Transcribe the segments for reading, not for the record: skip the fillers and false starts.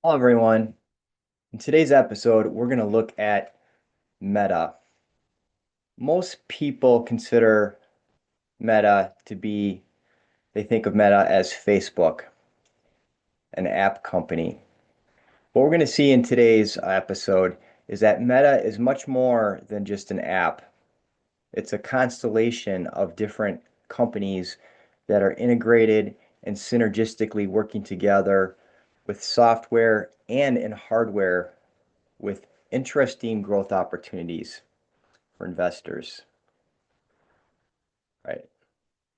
Hello, everyone. In today's episode, we're going to look at Meta. Most people consider Meta to be, they think of Meta as Facebook, an app company. What we're going to see in today's episode is that Meta is much more than just an app. It's a constellation of different companies that are integrated and synergistically working together with software and in hardware with interesting growth opportunities for investors. All right,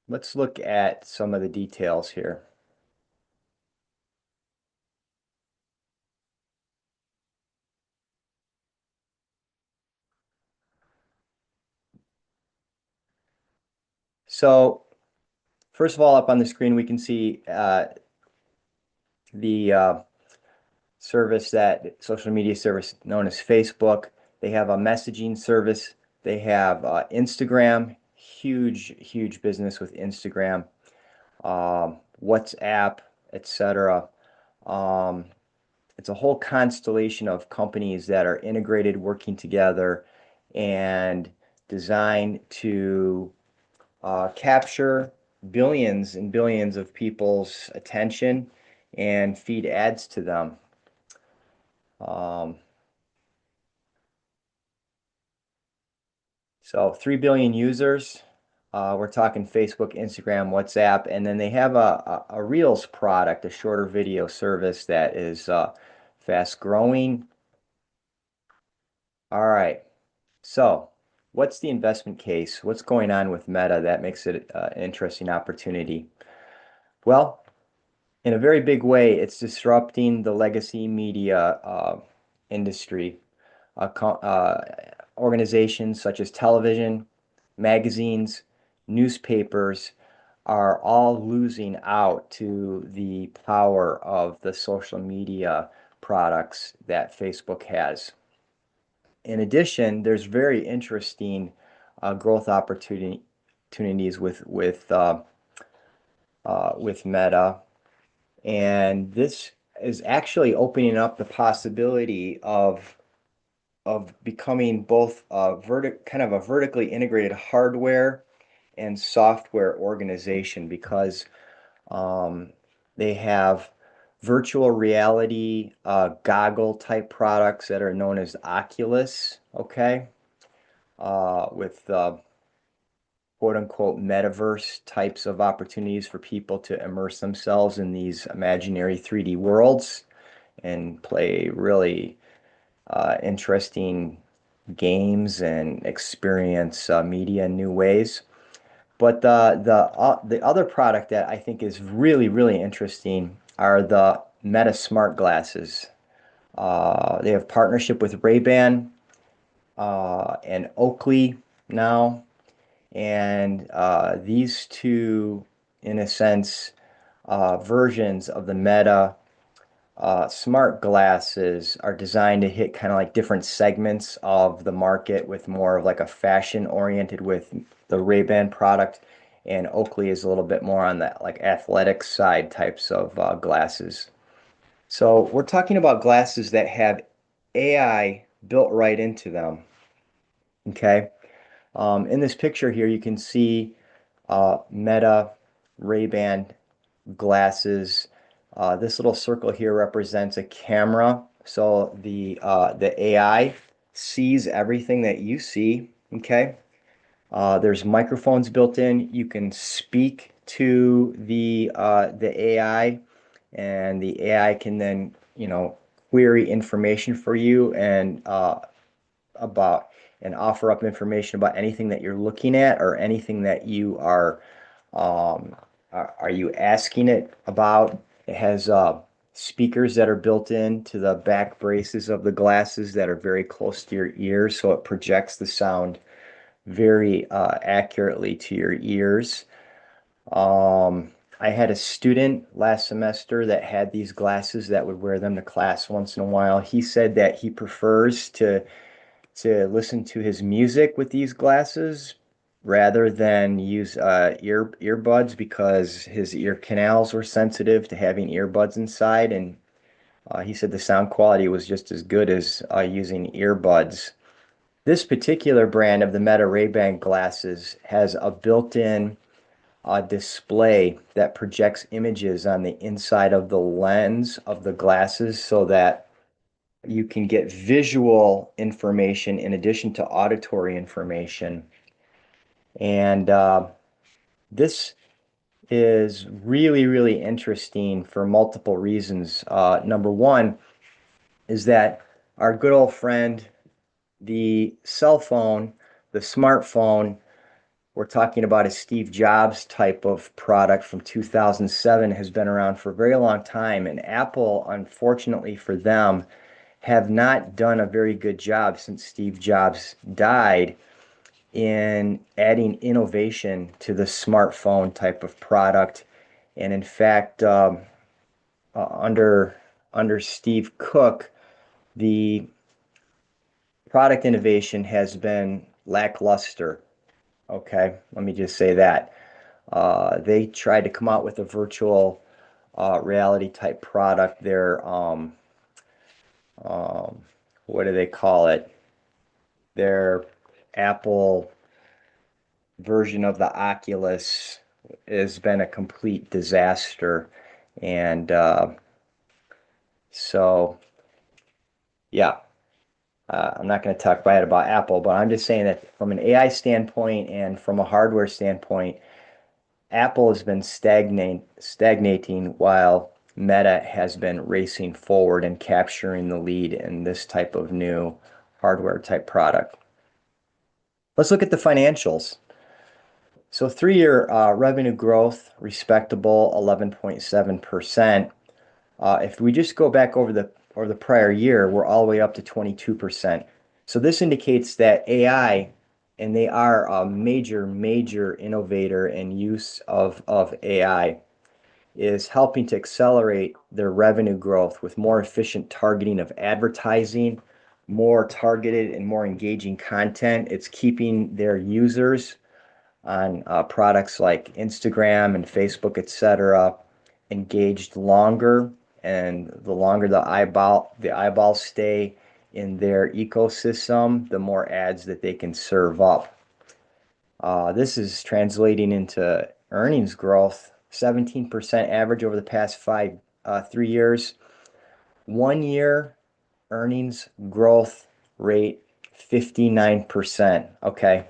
let's look at some of the details here. So first of all, up on the screen, we can see the service that social media service known as Facebook. They have a messaging service. They have Instagram, huge business with Instagram, WhatsApp, etc. Um, it's a whole constellation of companies that are integrated, working together, and designed to capture billions and billions of people's attention and feed ads to them. Um, so 3 billion users. We're talking Facebook, Instagram, WhatsApp, and then they have a Reels product, a shorter video service that is fast growing. All right. So, what's the investment case? What's going on with Meta that makes it an interesting opportunity? Well, in a very big way, it's disrupting the legacy media industry. Organizations such as television, magazines, newspapers are all losing out to the power of the social media products that Facebook has. In addition, there's very interesting growth opportunities with Meta, and this is actually opening up the possibility of becoming both kind of a vertically integrated hardware and software organization because um, they have virtual reality goggle type products that are known as Oculus, okay, with quote unquote metaverse types of opportunities for people to immerse themselves in these imaginary 3D worlds and play really interesting games and experience media in new ways. But the other product that I think is really interesting are the Meta Smart glasses. They have partnership with Ray-Ban and Oakley now, and these two, in a sense, versions of the Meta smart glasses are designed to hit kind of like different segments of the market with more of like a fashion oriented with the Ray-Ban product, and Oakley is a little bit more on that like athletic side types of glasses. So we're talking about glasses that have AI built right into them. Okay. In this picture here, you can see Meta Ray-Ban glasses. This little circle here represents a camera. So the AI sees everything that you see. Okay. There's microphones built in. You can speak to the AI, and the AI can then, query information for you about and offer up information about anything that you're looking at or anything that you um, are you asking it about. It has speakers that are built into the back braces of the glasses that are very close to your ears, so it projects the sound very accurately to your ears. Um, I had a student last semester that had these glasses that would wear them to class once in a while. He said that he prefers to listen to his music with these glasses rather than use earbuds because his ear canals were sensitive to having earbuds inside, and He said the sound quality was just as good as using earbuds. This particular brand of the Meta Ray-Ban glasses has a built-in display that projects images on the inside of the lens of the glasses so that you can get visual information in addition to auditory information. And this is really, really interesting for multiple reasons. Number one is that our good old friend, the cell phone, the smartphone, we're talking about a Steve Jobs type of product from 2007, has been around for a very long time. And Apple, unfortunately for them, have not done a very good job since Steve Jobs died in adding innovation to the smartphone type of product. And in fact, under Steve Cook, the product innovation has been lackluster. Okay, let me just say that. They tried to come out with a virtual reality type product. Um, what do they call it? Their Apple version of the Oculus has been a complete disaster. And so, yeah, I'm not going to talk bad about Apple, but I'm just saying that from an AI standpoint and from a hardware standpoint, Apple has been stagnating while Meta has been racing forward and capturing the lead in this type of new hardware type product. Let's look at the financials. So 3-year revenue growth, respectable 11.7%. If we just go back over the prior year, we're all the way up to 22%. So this indicates that AI, and they are a major innovator in use of AI, is helping to accelerate their revenue growth with more efficient targeting of advertising, more targeted and more engaging content. It's keeping their users on products like Instagram and Facebook, etc., engaged longer, and the longer the eyeballs stay in their ecosystem, the more ads that they can serve up. This is translating into earnings growth, 17% average over the past 3 years. 1 year earnings growth rate, 59%. Okay.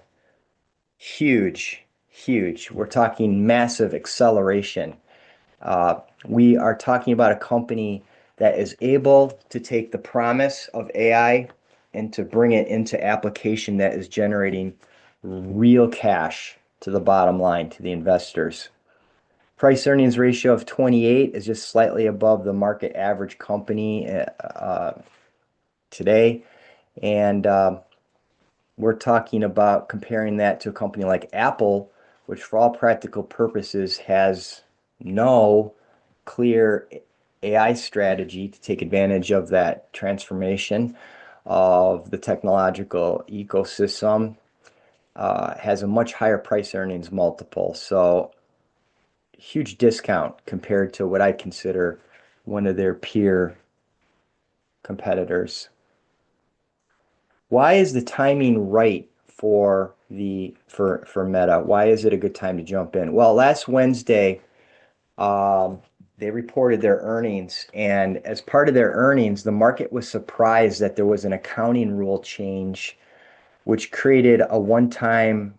Huge, huge. We're talking massive acceleration. We are talking about a company that is able to take the promise of AI and to bring it into application that is generating real cash to the bottom line, to the investors. Price earnings ratio of 28 is just slightly above the market average company today. And we're talking about comparing that to a company like Apple, which for all practical purposes has no clear AI strategy to take advantage of that transformation of the technological ecosystem, has a much higher price earnings multiple. So huge discount compared to what I consider one of their peer competitors. Why is the timing right for Meta? Why is it a good time to jump in? Well, last Wednesday, they reported their earnings, and as part of their earnings, the market was surprised that there was an accounting rule change, which created a one-time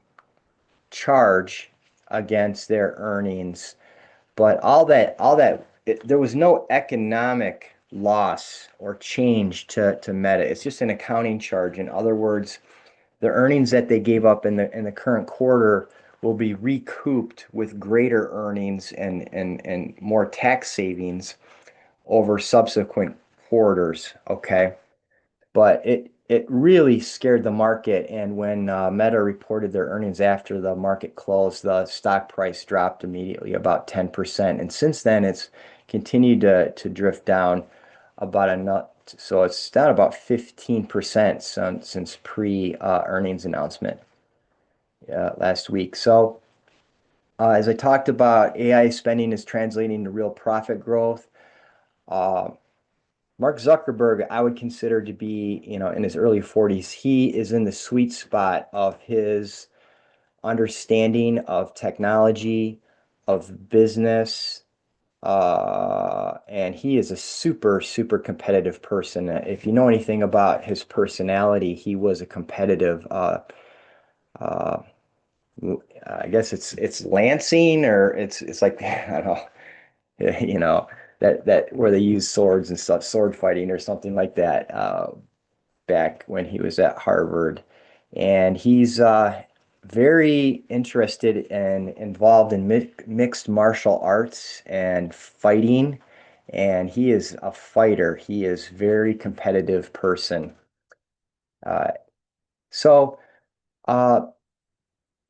charge against their earnings. But there was no economic loss or change to Meta. It's just an accounting charge. In other words, the earnings that they gave up in the current quarter will be recouped with greater earnings and more tax savings over subsequent quarters. Okay. But it really scared the market. And when Meta reported their earnings after the market closed, the stock price dropped immediately about 10%. And since then, it's continued to drift down about a nut. So it's down about 15% since pre-earnings announcement last week. So as I talked about, AI spending is translating to real profit growth. Uh, Mark Zuckerberg, I would consider to be, in his early 40s. He is in the sweet spot of his understanding of technology, of business, and he is a super, super competitive person. If you know anything about his personality, he was a competitive, uh, I guess it's Lansing, or it's like I don't know, that where they use swords and stuff, sword fighting or something like that, back when he was at Harvard. And he's very interested and involved in mixed martial arts and fighting. And he is a fighter. He is very competitive person. Uh, so uh,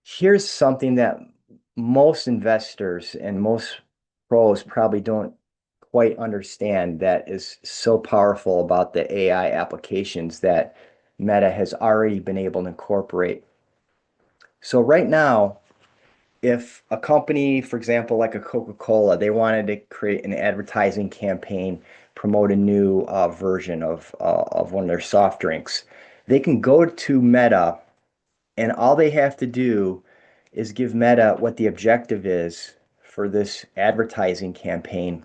here's something that most investors and most pros probably don't quite understand, that is so powerful about the AI applications that Meta has already been able to incorporate. So right now, if a company, for example, like a Coca-Cola, they wanted to create an advertising campaign, promote a new version of one of their soft drinks, they can go to Meta, and all they have to do is give Meta what the objective is for this advertising campaign.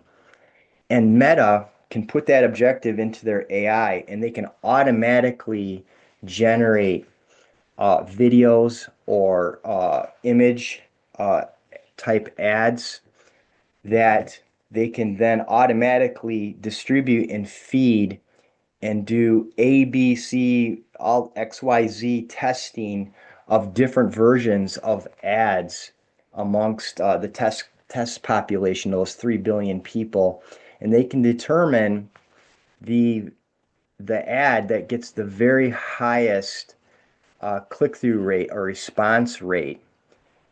And Meta can put that objective into their AI, and they can automatically generate videos or image uh, type ads that they can then automatically distribute and feed and do ABC, all XYZ testing of different versions of ads amongst the test population, those 3 billion people, and they can determine the the ad that gets the very highest click-through rate or response rate.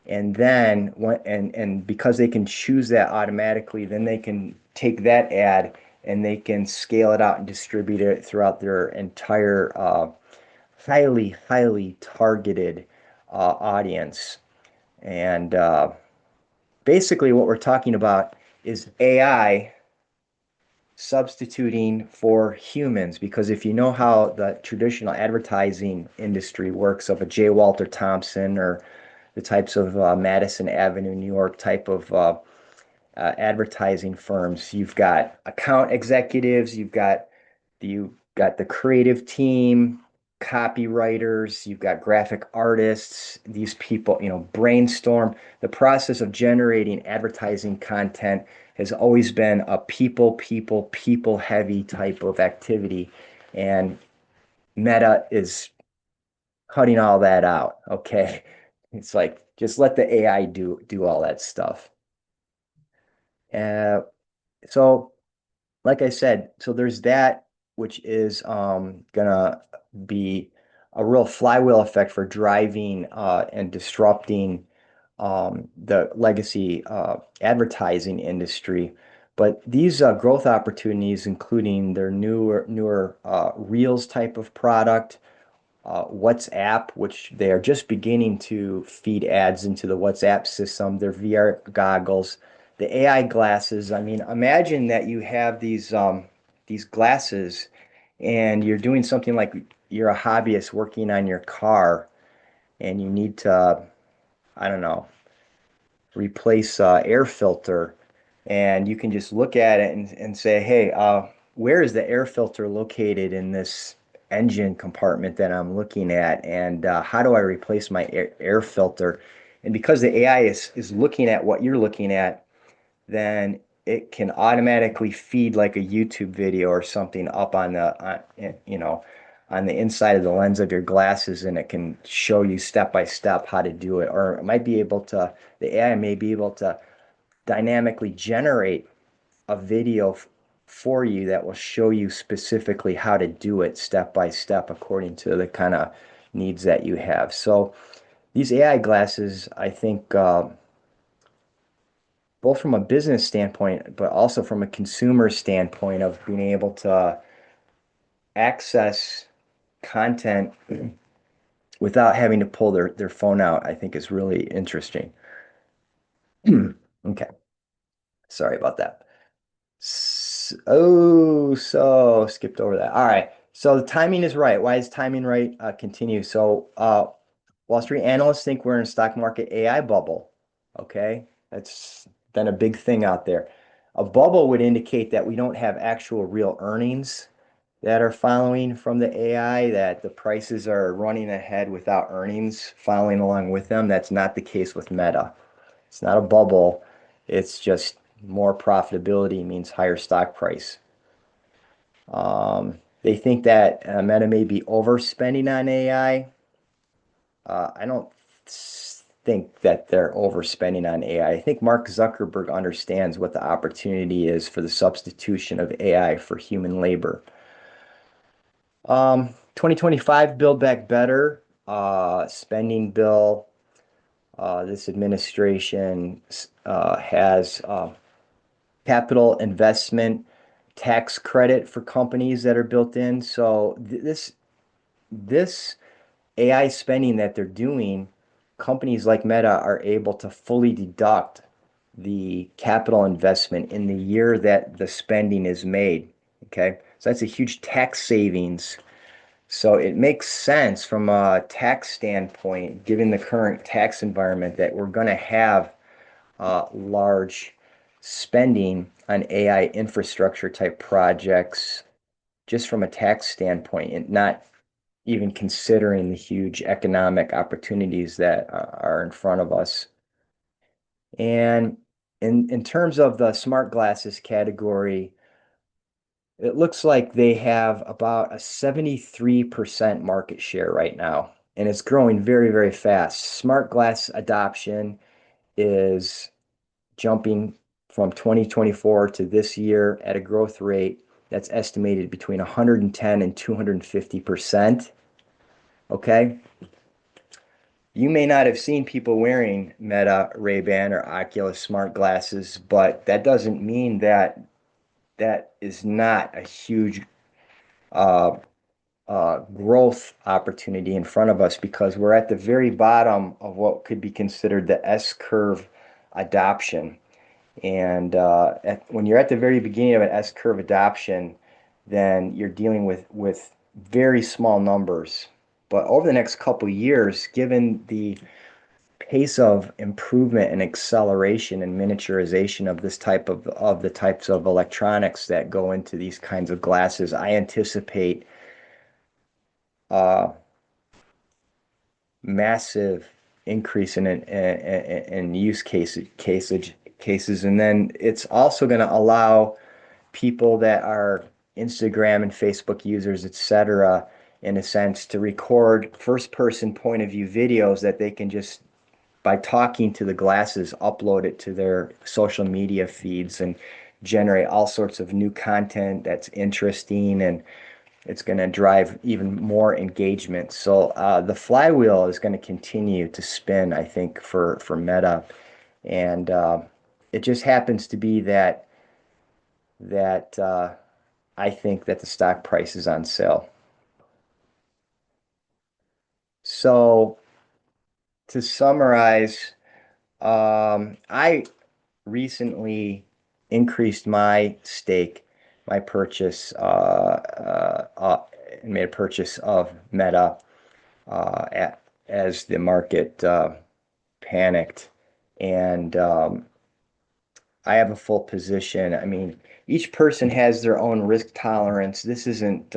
And then and because they can choose that automatically, then they can take that ad and they can scale it out and distribute it throughout their entire highly, highly targeted audience. And basically, what we're talking about is AI substituting for humans. Because if you know how the traditional advertising industry works, of a J. Walter Thompson or the types of Madison Avenue, New York type of advertising firms, you've got account executives, you've got the creative team, copywriters, you've got graphic artists. These people, brainstorm. The process of generating advertising content has always been a people heavy type of activity. And Meta is cutting all that out. Okay. It's like just let the AI do all that stuff. Uh, so like I said, so there's that, which is gonna be a real flywheel effect for driving and disrupting the legacy advertising industry. But these growth opportunities, including their newer Reels type of product, WhatsApp, which they are just beginning to feed ads into the WhatsApp system, their VR goggles, the AI glasses. I mean, imagine that you have these glasses and you're doing something like you're a hobbyist working on your car and you need to, I don't know, replace air filter, and you can just look at it and say, hey, where is the air filter located in this engine compartment that I'm looking at, and how do I replace my air filter? And because the AI is looking at what you're looking at, then it can automatically feed like a YouTube video or something up on the inside of the lens of your glasses, and it can show you step by step how to do it. Or it might be able to, the AI may be able to dynamically generate a video for you that will show you specifically how to do it step by step according to the kind of needs that you have. So these AI glasses, I think, both from a business standpoint, but also from a consumer standpoint of being able to access content without having to pull their phone out, I think is really interesting. Okay, sorry about that. Oh, so skipped over that. All right. So the timing is right. Why is timing right? Continue. Wall Street analysts think we're in a stock market AI bubble. Okay. That's been a big thing out there. A bubble would indicate that we don't have actual real earnings that are following from the AI, that the prices are running ahead without earnings following along with them. That's not the case with Meta. It's not a bubble. It's just more profitability means higher stock price. They think that Meta may be overspending on AI. I don't think that they're overspending on AI. I think Mark Zuckerberg understands what the opportunity is for the substitution of AI for human labor. 2025 Build Back Better spending bill. This administration has capital investment tax credit for companies that are built in. So this AI spending that they're doing, companies like Meta are able to fully deduct the capital investment in the year that the spending is made. Okay, so that's a huge tax savings. So it makes sense from a tax standpoint, given the current tax environment, that we're going to have large spending on AI infrastructure type projects just from a tax standpoint, and not even considering the huge economic opportunities that are in front of us. And in terms of the smart glasses category, it looks like they have about a 73% market share right now, and it's growing very, very fast. Smart glass adoption is jumping from 2024 to this year at a growth rate that's estimated between 110 and 250%. Okay. You may not have seen people wearing Meta, Ray-Ban, or Oculus smart glasses, but that doesn't mean that that is not a huge uh, growth opportunity in front of us, because we're at the very bottom of what could be considered the S-curve adoption. And when you're at the very beginning of an S-curve adoption, then you're dealing with very small numbers. But over the next couple years, given the pace of improvement and acceleration and miniaturization of this type of the types of electronics that go into these kinds of glasses, I anticipate uh, massive increase in use cases, and then it's also going to allow people that are Instagram and Facebook users, etc., in a sense, to record first-person point of view videos that they can just, by talking to the glasses, upload it to their social media feeds and generate all sorts of new content that's interesting, and it's going to drive even more engagement. So the flywheel is going to continue to spin, I think, for Meta, and it just happens to be that I think that the stock price is on sale. So to summarize, I recently increased my stake, my purchase, and made a purchase of Meta as the market panicked, and I have a full position. I mean, each person has their own risk tolerance. This isn't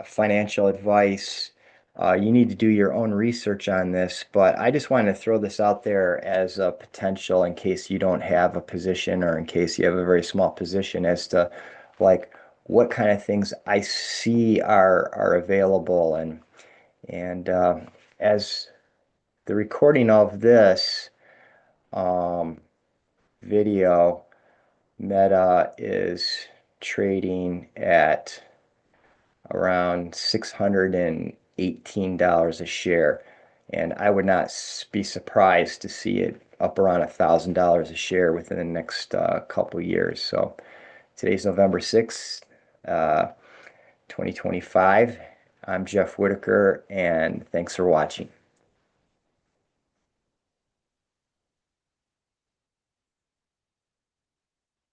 financial advice. You need to do your own research on this, but I just wanted to throw this out there as a potential in case you don't have a position, or in case you have a very small position, as to like what kind of things I see are available. And as the recording of this um, video, Meta is trading at around $618 a share. And I would not be surprised to see it up around $1,000 a share within the next couple years. So today's November 6th, 2025. I'm Jeff Whitaker, and thanks for watching.